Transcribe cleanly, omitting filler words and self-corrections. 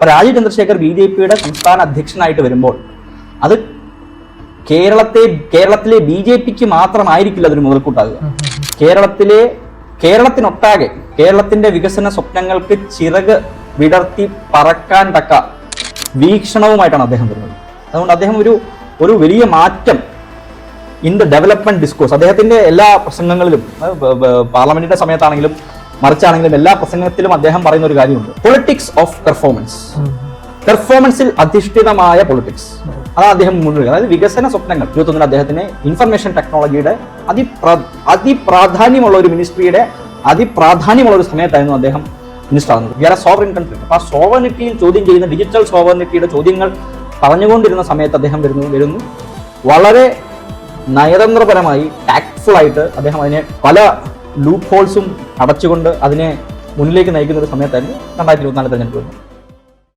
അപ്പോൾ രാജീവ് ചന്ദ്രശേഖർ BJP-യുടെ സംസ്ഥാന അധ്യക്ഷനായിട്ട് വരുമ്പോൾ അത് കേരളത്തിലെ BJP-ക്ക് മാത്രമായിരിക്കില്ല അതൊരു മുതൽക്കൂട്ടാകുക. കേരളത്തിനൊട്ടാകെ കേരളത്തിന്റെ വികസന സ്വപ്നങ്ങൾക്ക് ചിറക് വിടർത്തി പറക്കാൻ തക്ക വീക്ഷണവുമായിട്ടാണ് അദ്ദേഹം വരുന്നത്. അതുകൊണ്ട് അദ്ദേഹം ഒരു വലിയ മാറ്റം ഇൻ ദ ഡെവലപ്മെന്റ് ഡിസ്കോഴ്സ് അദ്ദേഹത്തിന്റെ എല്ലാ പ്രസംഗങ്ങളിലും പാർലമെന്റിന്റെ സമയത്താണെങ്കിലും മറിച്ചാണെങ്കിലും എല്ലാ പ്രസംഗത്തിലും അദ്ദേഹം പറയുന്ന ഒരു കാര്യമുണ്ട്, പൊളിറ്റിക്സ് ഓഫ് പെർഫോമൻസിൽ അധിഷ്ഠിതമായ പൊളിറ്റിക്സ്. അതാണ് അദ്ദേഹം മുന്നിൽ. അതായത് വികസന സ്വപ്നങ്ങൾ 21 അദ്ദേഹത്തിന് ഇൻഫർമേഷൻ ടെക്നോളജിയുടെ അതിപ്രാധാന്യമുള്ള ഒരു മിനിസ്ട്രിയുടെ അതിപ്രാധാന്യമുള്ള ഒരു സമയത്തായിരുന്നു അദ്ദേഹം മിനിസ്റ്റർ ആകുന്നത്. We are a sovereign country. അപ്പൊ ആ സോവറിനിറ്റിയിൽ ചോദ്യം ചെയ്യുന്ന ഡിജിറ്റൽ സോവറിനിറ്റിയുടെ ചോദ്യങ്ങൾ പറഞ്ഞുകൊണ്ടിരുന്ന സമയത്ത് അദ്ദേഹം വരുന്നു വളരെ നയതന്ത്രപരമായി ടാക്ട്ഫുൾ ആയിട്ട് അദ്ദേഹം അതിനെ പല ലൂപ്പ് ഹോൾസും അടച്ചുകൊണ്ട് അതിനെ മുന്നിലേക്ക് നയിക്കുന്ന ഒരു സമയത്തായിരുന്നു 2024 തെരഞ്ഞെടുപ്പ്.